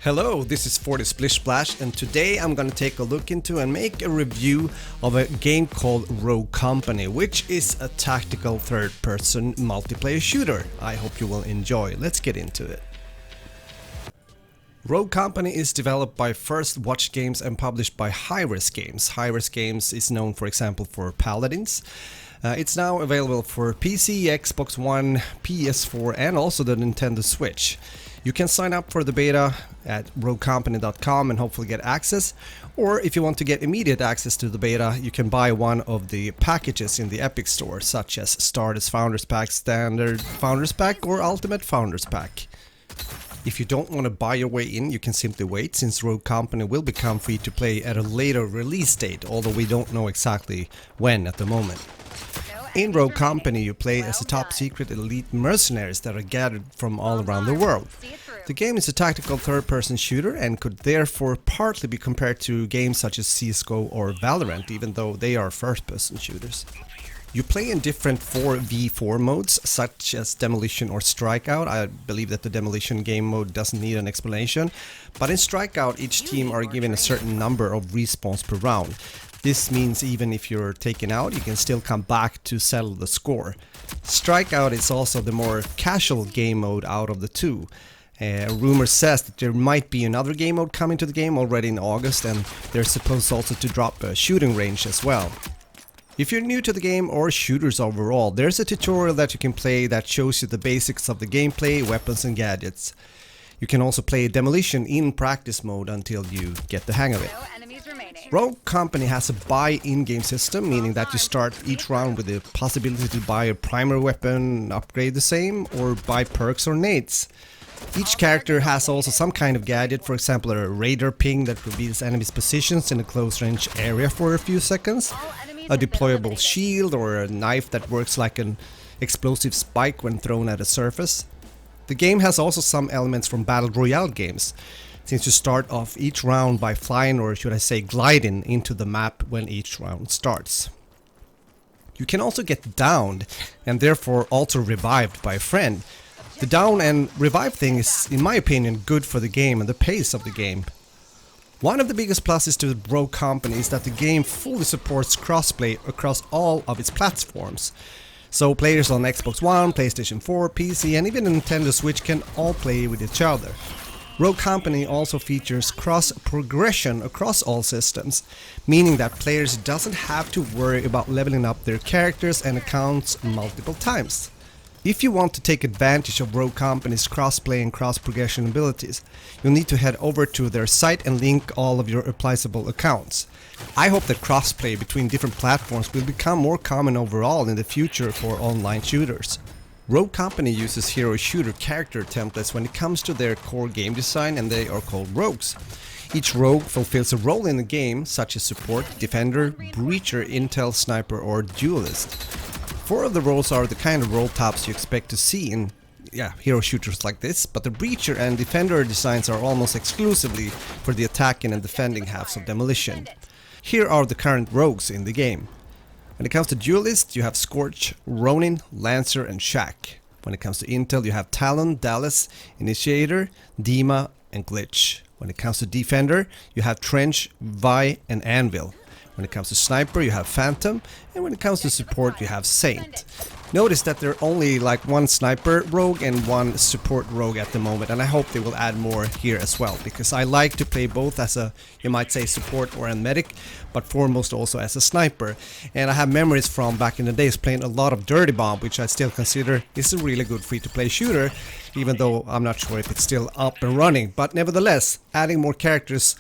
Hello, this is 40 Splish Splash, and today I'm gonna take a look into and make a review of a game called Rogue Company, which is a tactical third-person multiplayer shooter. I hope you will enjoy. Let's get into it. Rogue Company is developed by First Watch Games and published by Hi-Rez Games. Hi-Rez Games is known, for example, for Paladins. It's now available for PC, Xbox One, PS4 and also the Nintendo Switch. You can sign up for the beta at roguecompany.com and hopefully get access, or if you want to get immediate access to the beta, you can buy one of the packages in the Epic Store, such as Starters Founders Pack, Standard Founders Pack or Ultimate Founders Pack. If you don't want to buy your way in, you can simply wait, since Rogue Company will become free to play at a later release date, although we don't know exactly when at the moment. In Rogue Company, you play as a top-secret elite mercenaries that are gathered from all around the world. The game is a tactical third-person shooter and could therefore partly be compared to games such as CSGO or Valorant, even though they are first-person shooters. You play in different 4v4 modes, such as Demolition or Strikeout. I believe that the Demolition game mode doesn't need an explanation, but in Strikeout each team are given a certain number of respawns per round. This means even if you're taken out, you can still come back to settle the score. Strikeout is also the more casual game mode out of the two. Rumor says that there might be another game mode coming to the game already in August, and they're supposed also to drop a shooting range as well. If you're new to the game or shooters overall, there's a tutorial that you can play that shows you the basics of the gameplay, weapons and gadgets. You can also play Demolition in practice mode until you get the hang of it. Rogue Company has a buy in-game system, meaning that you start each round with the possibility to buy a primary weapon, upgrade the same, or buy perks or nades. Each character has also some kind of gadget, for example a radar ping that reveals enemies' positions in a close range area for a few seconds, a deployable shield or a knife that works like an explosive spike when thrown at a surface. The game has also some elements from Battle Royale games, since you start off each round by flying, or should I say gliding, into the map when each round starts. You can also get downed and therefore also revived by a friend. The down and revive thing is, in my opinion, good for the game and the pace of the game. One of the biggest pluses to Rogue Company is that the game fully supports crossplay across all of its platforms. So players on Xbox One, PlayStation 4, PC and even Nintendo Switch can all play with each other. Rogue Company also features cross-progression across all systems, meaning that players doesn't have to worry about leveling up their characters and accounts multiple times. If you want to take advantage of Rogue Company's crossplay and cross-progression abilities, you'll need to head over to their site and link all of your replaceable accounts. I hope that crossplay between different platforms will become more common overall in the future for online shooters. Rogue Company uses hero shooter character templates when it comes to their core game design, and they are called rogues. Each rogue fulfills a role in the game, such as support, defender, breacher, intel, sniper or duelist. 4 of the roles are the kind of role types you expect to see in hero shooters like this, but the breacher and defender designs are almost exclusively for the attacking and defending halves of Demolition. Here are the current rogues in the game. When it comes to duelist, you have Scorch, Ronin, Lancer and Shack. When it comes to intel, you have Talon, Dallas, Initiator, Dima and Glitch. When it comes to defender, you have Trench, Vi and Anvil. When it comes to sniper, you have Phantom, and when it comes to support, you have Saint. Notice that there are only like one sniper rogue and one support rogue at the moment, and I hope they will add more here as well, because I like to play both as a, you might say, support or a medic, but foremost also as a sniper. And I have memories from back in the days playing a lot of Dirty Bomb, which I still consider is a really good free-to-play shooter, even though I'm not sure if it's still up and running. But nevertheless, adding more characters,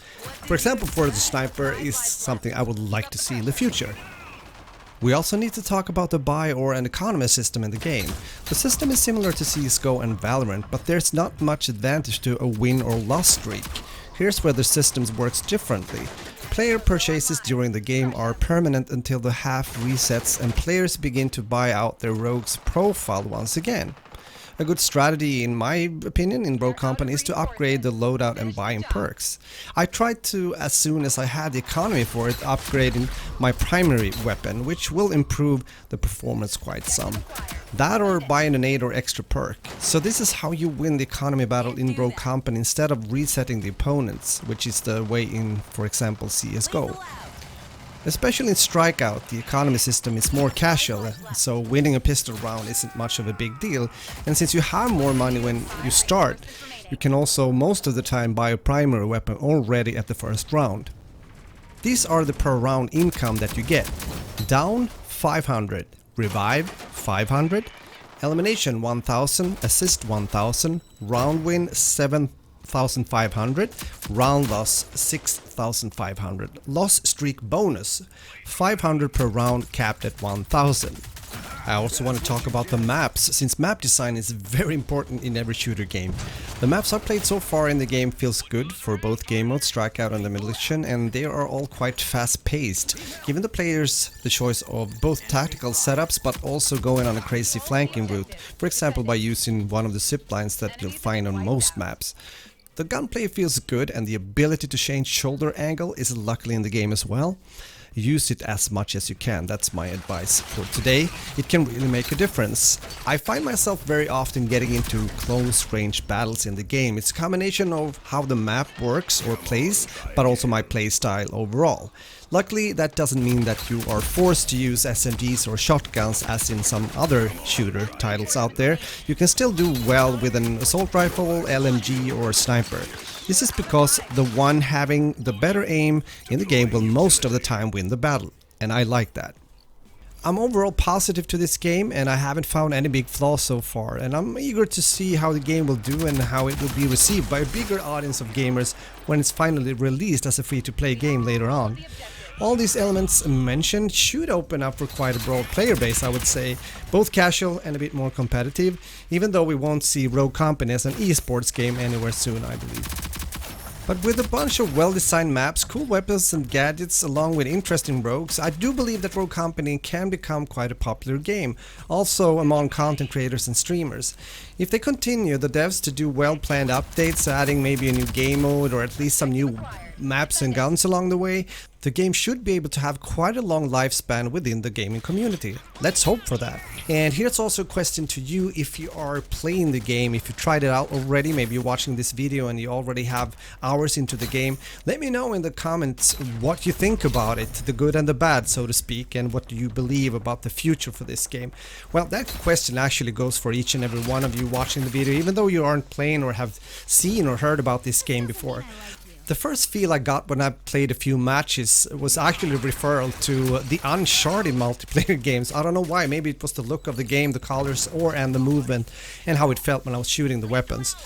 for example for the sniper, is something I would like to see in the future. We also need to talk about the buy or an economy system in the game. The system is similar to CSGO and Valorant, but there's not much advantage to a win or loss streak. Here's where the system works differently. Player purchases during the game are permanent until the half resets and players begin to buy out their rogue's profile once again. A good strategy, in my opinion, in Rogue Company is to upgrade the loadout and buy in perks. I tried to, as soon as I had the economy for it, upgrading my primary weapon, which will improve the performance quite some. That or buying an 8 or extra perk. So this is how you win the economy battle in Rogue Company instead of resetting the opponents, which is the way in, for example, CSGO. Especially in Strikeout, the economy system is more casual, so winning a pistol round isn't much of a big deal, and since you have more money when you start, you can also most of the time buy a primary weapon already at the first round. These are the per round income that you get. Down 500, revive 500, elimination 1000, assist 1000, round win 7,500, round loss 6,500, loss streak bonus 500 per round capped at 1000. I also want to talk about the maps, since map design is very important in every shooter game. The maps I've played so far in the game feels good for both game modes, Strikeout and Demolition, and they are all quite fast paced, giving the players the choice of both tactical setups but also going on a crazy flanking route, for example by using one of the zip lines that you'll find on most maps. The gunplay feels good and the ability to change shoulder angle is luckily in the game as well. Use it as much as you can, that's my advice for today. It can really make a difference. I find myself very often getting into close range battles in the game. It's a combination of how the map works or plays, but also my play style overall. Luckily, that doesn't mean that you are forced to use SMGs or shotguns as in some other shooter titles out there. You can still do well with an assault rifle, LMG or sniper. This is because the one having the better aim in the game will most of the time win the battle, and I like that. I'm overall positive to this game and I haven't found any big flaws so far, and I'm eager to see how the game will do and how it will be received by a bigger audience of gamers when it's finally released as a free-to-play game later on. All these elements mentioned should open up for quite a broad player base, I would say, both casual and a bit more competitive, even though we won't see Rogue Company as an esports game anywhere soon, I believe. But with a bunch of well-designed maps, cool weapons and gadgets along with interesting rogues, I do believe that Rogue Company can become quite a popular game, also among content creators and streamers. If they continue the devs to do well-planned updates, adding maybe a new game mode or at least some new maps and guns along the way, the game should be able to have quite a long lifespan within the gaming community. Let's hope for that. And here's also a question to you: if you are playing the game, if you tried it out already, maybe you're watching this video and you already have hours into the game, let me know in the comments what you think about it, the good and the bad, so to speak, and what do you believe about the future for this game. Well, that question actually goes for each and every one of you watching the video, even though you aren't playing or have seen or heard about this game before. The first feel I got when I played a few matches was actually a referral to the Uncharted multiplayer games. I don't know why, maybe it was the look of the game, the colors and the movement and how it felt when I was shooting the weapons.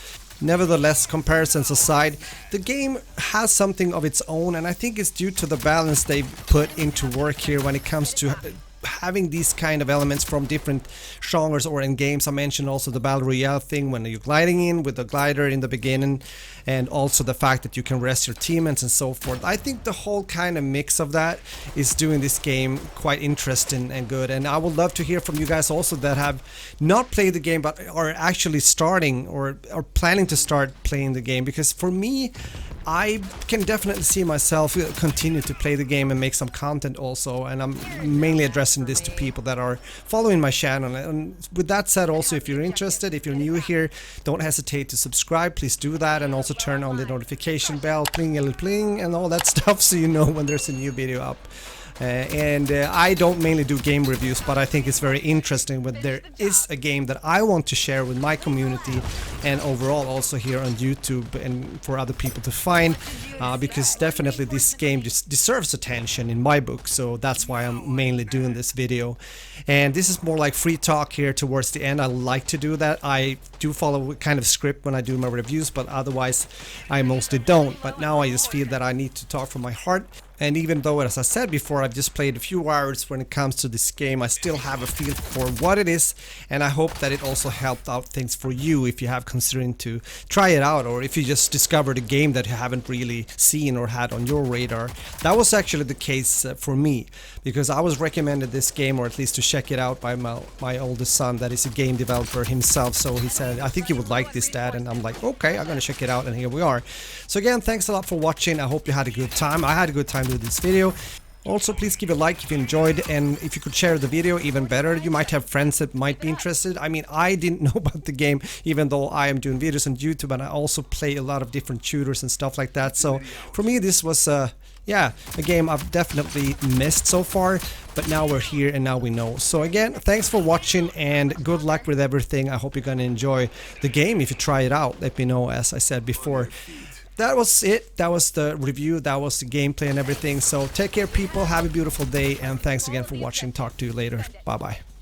Nevertheless, comparisons aside, the game has something of its own, and I think it's due to the balance they put into work here when it comes to having these kind of elements from different genres or in games. I mentioned also the Battle Royale thing when you're gliding in with the glider in the beginning, and also the fact that you can rest your teammates and so forth. I think the whole kind of mix of that is doing this game quite interesting and good, and I would love to hear from you guys also that have not played the game but are actually starting or are planning to start playing the game, because for me, I can definitely see myself continue to play the game and make some content also, and I'm mainly addressing this to people that are following my channel. And with that said, also, if you're interested, if you're new here, don't hesitate to subscribe, please do that, and also turn on the notification bell, pling and all that stuff, so you know when there's a new video up. I don't mainly do game reviews, but I think it's very interesting when there is a game that I want to share with my community and overall also here on YouTube and for other people to find, because definitely this game just deserves attention in my book, so that's why I'm mainly doing this video. And this is more like free talk here towards the end. I like to do that. I do follow a kind of script when I do my reviews, but otherwise I mostly don't. But now I just feel that I need to talk from my heart. And even though, as I said before, I've just played a few hours when it comes to this game, I still have a feel for what it is, and I hope that it also helped out things for you if you have considering to try it out, or if you just discovered a game that you haven't really seen or had on your radar. That was actually the case for me, because I was recommended this game, or at least to check it out, by my oldest son that is a game developer himself. So he said, I think you would like this, Dad, and I'm like, okay, I'm gonna check it out, and here we are. So again, thanks a lot for watching. I hope you had a good time. I had a good time with this video. Also, please give a like if you enjoyed, and if you could share the video, even better. You might have friends that might be interested. I mean, I didn't know about the game, even though I am doing videos on YouTube, and I also play a lot of different shooters and stuff like that. So for me, this was yeah, a game I've definitely missed so far, but now we're here and now we know. So again, thanks for watching and good luck with everything. I hope you're gonna enjoy the game. If you try it out, let me know, as I said before. That was it. That was the review. That was the gameplay and everything. So take care, people. Have a beautiful day, and thanks again for watching. Talk to you later. Bye bye.